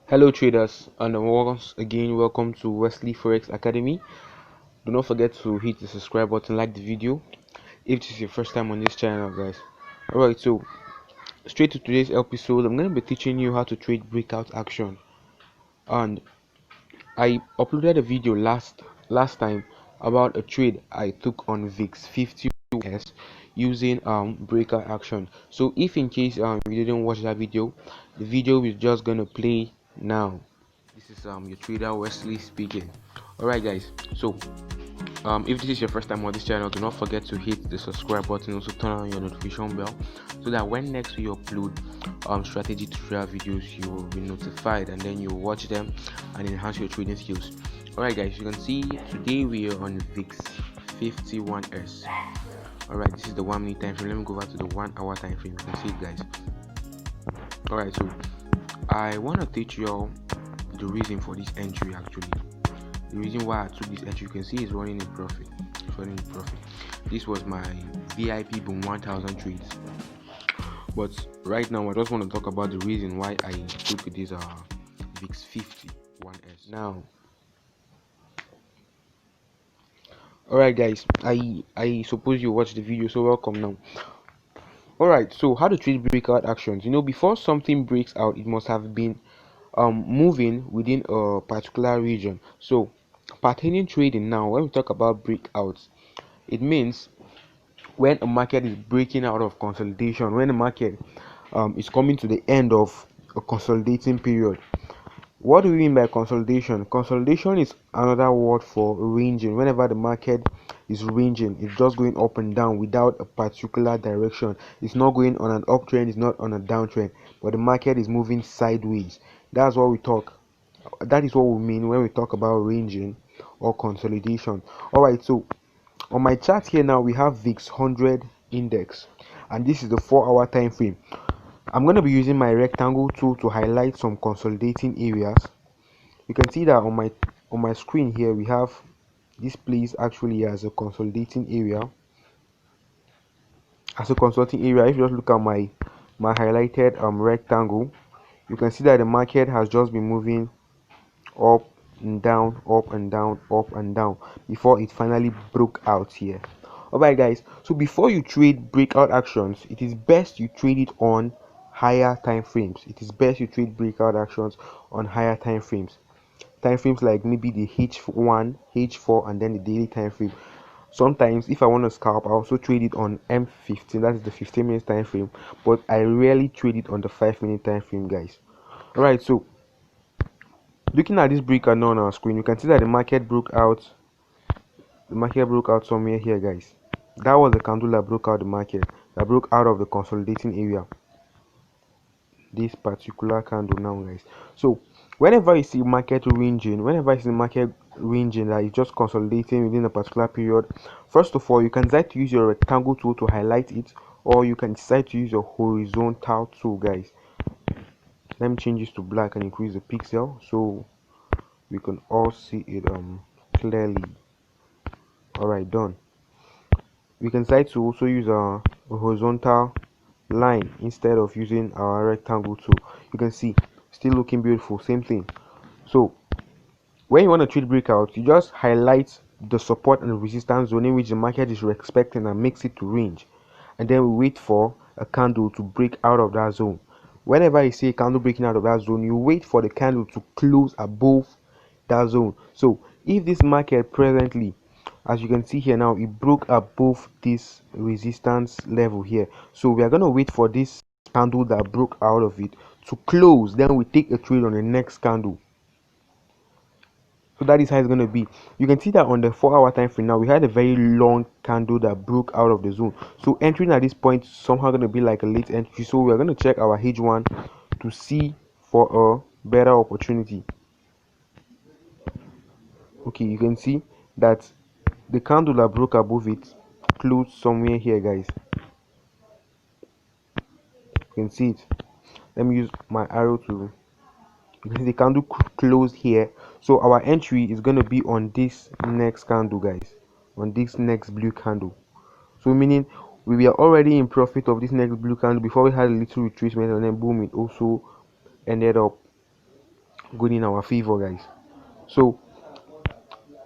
Hello traders, and once again welcome to Wesley Forex Academy. Do not forget to hit the subscribe button, like the video if this is your first time on this channel, guys. Alright, so straight to today's episode. I'm going to be teaching you how to trade breakout action, and I uploaded a video last time about a trade I took on VIX 50 US using breakout action. So if in case you didn't watch that video, the video is just gonna play now. This is your trader Wesley speaking. Alright guys, so if this is your first time on this channel, do not forget to hit the subscribe button, also turn on your notification bell so that when next we upload strategy tutorial videos, you will be notified and then you watch them and enhance your trading skills. Alright guys, you can see today we are on VIX 51s. Alright, this is the 1 minute time frame. Let me go back to the 1 hour time frame. You can see it, guys. Alright, so I want to teach you all the reason for this entry. Actually, the reason why I took this entry, you can see, is running in profit. This was my VIP boom 1000 trades, but right now I just want to talk about the reason why I took this VIX 51s. Now, alright guys, I suppose you watched the video, so welcome. Now, alright, so how to trade breakout actions. Before something breaks out, it must have been moving within a particular region. So patterning trading, now when we talk about breakouts, it means when a market is breaking out of consolidation, when the market is coming to the end of a consolidating period. What do we mean by consolidation? Consolidation is another word for ranging. Whenever the market is ranging, it's just going up and down without a particular direction. It's not going on an uptrend, it's not on a downtrend, but the market is moving sideways. That is what we mean when we talk about ranging or consolidation. Alright, so on my chart here now we have VIX 100 index, and this is the 4-hour time frame. I'm going to be using my rectangle tool to highlight some consolidating areas. You can see that on my screen here we have this place actually as a consolidating area. If you just look at my highlighted rectangle, you can see that the market has just been moving up and down, up and down, up and down before it finally broke out here. Alright guys, so before you trade breakout actions, it is best you trade it on higher time frames. It is best you trade breakout actions on higher time frames like maybe the H1, H4, and then the daily time frame. Sometimes if I want to scalp, I also trade it on M15, that is the 15 minutes time frame, but I rarely trade it on the 5-minute time frame, guys. Alright, so looking at this breakout now on our screen, you can see that the market broke out somewhere here, guys. That was the candle that broke out of the consolidating area. This particular candle now, guys. So whenever you see market ranging that is just consolidating within a particular period, first of all, you can decide to use your rectangle tool to highlight it, or you can decide to use your horizontal tool, guys. Let me change this to black and increase the pixel so we can all see it clearly. Alright, done. We can decide to also use a horizontal line instead of using our rectangle tool. You can see, still looking beautiful, same thing. So when you want to trade breakout, you just highlight the support and resistance zone in which the market is expecting and makes it to range, and then we wait for a candle to break out of that zone. Whenever you see a candle breaking out of that zone, you wait for the candle to close above that zone. So if this market presently, as you can see here now, it broke above this resistance level here, so we are going to wait for this candle that broke out of it to close, then we take a trade on the next candle. So that is how it's going to be. You can see that on the 4-hour time frame now, we had a very long candle that broke out of the zone, so entering at this point is somehow going to be like a late entry. So we are going to check our H1 to see for a better opportunity. Okay, you can see that the candle that broke above it closed somewhere here, guys. You can see it. Let me use my arrow to, you can see the candle closed here. So our entry is going to be on this next candle, guys, on this next blue candle. So meaning we were already in profit of this next blue candle before we had a little retracement, and then boom, it also ended up going in our favor, guys. So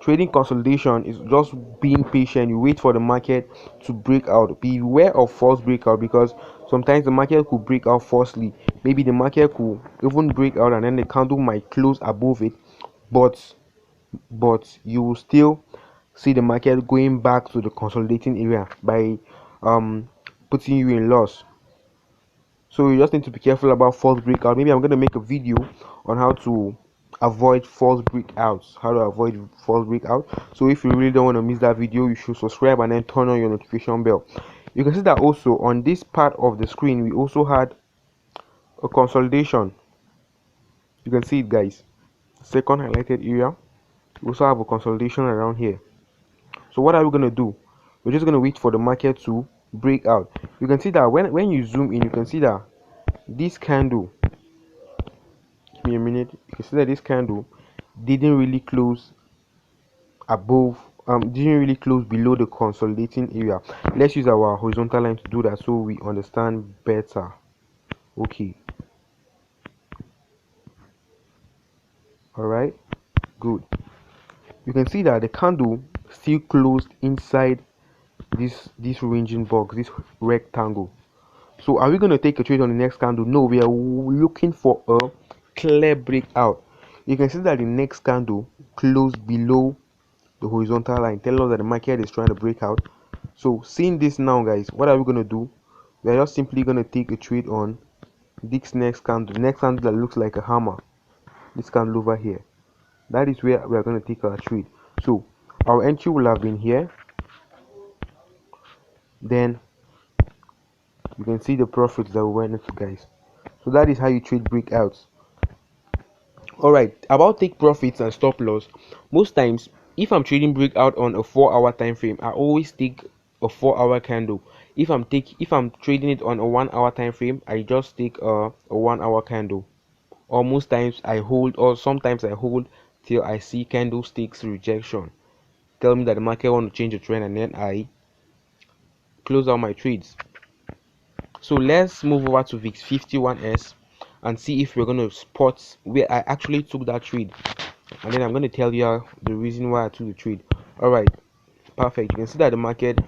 trading consolidation is just being patient. You wait for the market to break out. Beware of false breakout, because sometimes the market could break out falsely. Maybe the market could even break out and then the candle might close above it, but you will still see the market going back to the consolidating area by um putting you in loss. So you just need to be careful about false breakout. Maybe I'm going to make a video on how to avoid false breakouts, how to avoid false breakout. So if you really don't want to miss that video, you should subscribe and then turn on your notification bell. You can see that also on this part of the screen we also had a consolidation. You can see it, guys. Second highlighted area, we also have a consolidation around here. So what are we going to do? We're just going to wait for the market to break out. You can see that when you zoom in, you can see that this candle, give me a minute, you can see that this candle didn't really close above, didn't really close below the consolidating area. Let's use our horizontal line to do that so we understand better. Okay, all right, good. You can see that the candle still closed inside this ranging box, this rectangle. So are we going to take a trade on the next candle? No, we are looking for a clear breakout. You can see that the next candle closed below the horizontal line, tell us that the market is trying to break out. So seeing this now, guys, what are we going to do? We are just simply going to take a trade on this next candle, the next candle that looks like a hammer, this candle over here. That is where we are going to take our trade. So our entry will have been here, then you can see the profits that we went into, guys. So that is how you trade breakouts. All right, about take profits and stop loss. Most times if I'm trading breakout on a 4-hour time frame, I always take a 4-hour candle. If I'm trading it on a 1-hour time frame, I just take a 1-hour candle. Or most times I hold, or sometimes I hold till I see candlesticks rejection, tell me that the market want to change the trend, and then I close out my trades. So let's move over to VIX 51s and see if we're going to spot where I actually took that trade, and then I'm going to tell you the reason why I took the trade. All right, perfect. You can see that the market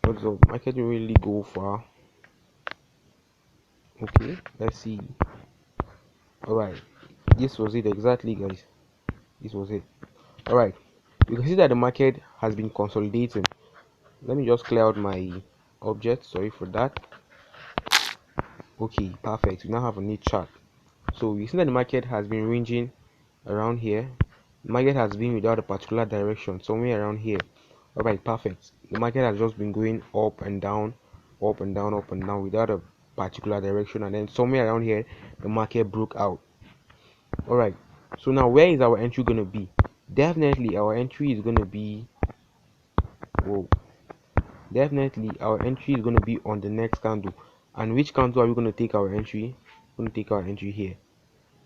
what's up, market didn't really go far. Okay, let's see. All right, this was it exactly, guys. This was it. All right, you can see that the market has been consolidating. Let me just clear out my object, sorry for that. Okay, perfect. We now have a neat chart. So you see that the market has been ranging around here. The market has been without a particular direction, somewhere around here. All right, perfect. The market has just been going up and down, up and down, up and down without a particular direction, and then somewhere around here the market broke out. All right, so now where is our entry going to be? Definitely our entry is going to be, whoa, definitely our entry is going to be on the next candle. And which candle are we going to take our entry? We're going to take our entry here.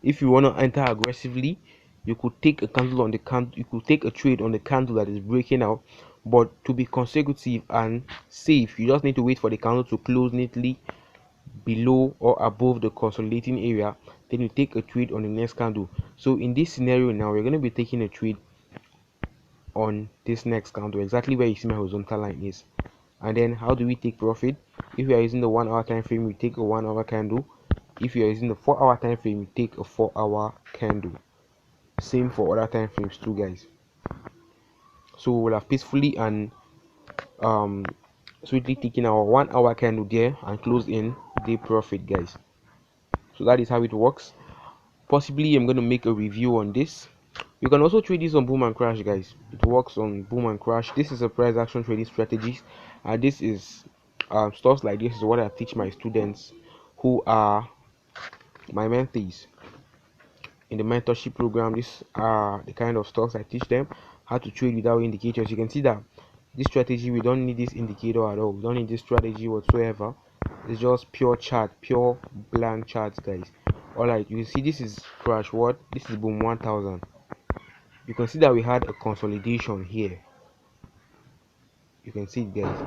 If you want to enter aggressively, you could take a candle on the candle, you could take a trade on the candle that is breaking out. But to be consecutive and safe, you just need to wait for the candle to close neatly below or above the consolidating area, then you take a trade on the next candle. So in this scenario now, we're going to be taking a trade on this next candle, exactly where you see my horizontal line is. And then how do we take profit? If we are using the 1-hour time frame, we take a 1-hour candle. If you are using the 4-hour time frame, we take a 4-hour candle. Same for other time frames too, guys. So we'll have peacefully and sweetly taken our 1-hour candle there and close in day profit, guys. So that is how it works. Possibly I'm going to make a review on this. You can also trade this on boom and crash, guys. It works on boom and crash. This is a price action trading strategies, and this is stuff like this is what I teach my students who are my mentees in the mentorship program. These are the kind of stocks I teach them how to trade without indicators. You can see that this strategy, we don't need this indicator at all. We don't need this strategy whatsoever. It's just pure chart, pure blank charts, guys. All right, you see this is crash. What? This is boom 1000. You can see that we had a consolidation here. You can see it, guys.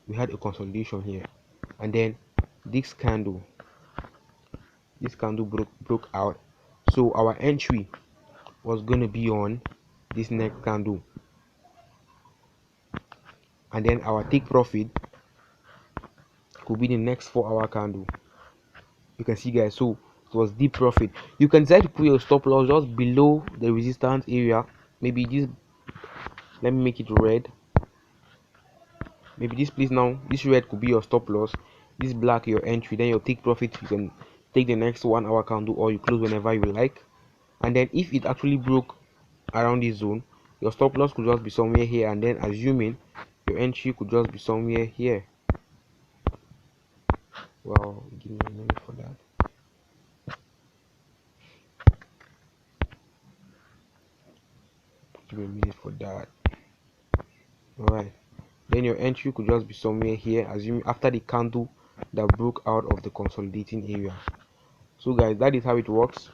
We had a consolidation here, and then this candle this candle broke out, so our entry was going to be on this next candle, and then our take profit could be the next 4-hour candle. You can see, guys, so it was deep profit. You can decide to put your stop loss just below the resistance area. Maybe this, let me make it red. Maybe this place now, this red could be your stop loss, this black your entry, then your take profit. You can take the next 1-hour candle, or you close whenever you like. And then if it actually broke around this zone, your stop loss could just be somewhere here, and then assuming your entry could just be somewhere here. Well, give me a minute for that. Give me a minute for that. Alright, then your entry could just be somewhere here, assuming after the candle that broke out of the consolidating area. So guys, that is how it works.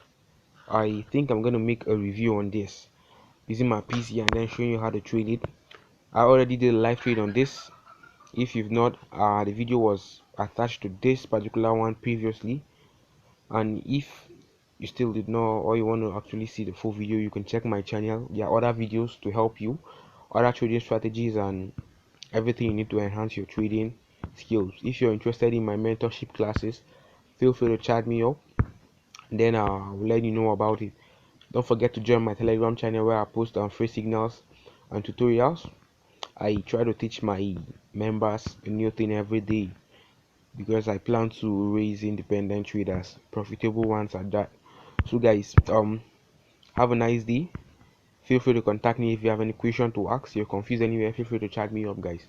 I think I'm going to make a review on this using my PC and then showing you how to trade it. I already did a live trade on this. If you've not, the video was attached to this particular one previously, and if you still did not, or you want to actually see the full video, you can check my channel. There are other videos to help you, other trading strategies and everything you need to enhance your trading skills. If you're interested in my mentorship classes, feel free to chat me up, and then I'll let you know about it. Don't forget to join my Telegram channel where I post on free signals and tutorials. I try to teach my members a new thing every day, because I plan to raise independent traders, profitable ones at that. So guys, have a nice day. Feel free to contact me if you have any question to ask. You're confused anywhere, feel free to chat me up, guys.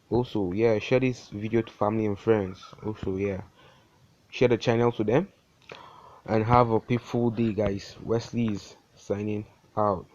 Also, yeah, share this video to family and friends. Also, yeah, share the channel to them, and have a peaceful day, guys. Wesley is signing out.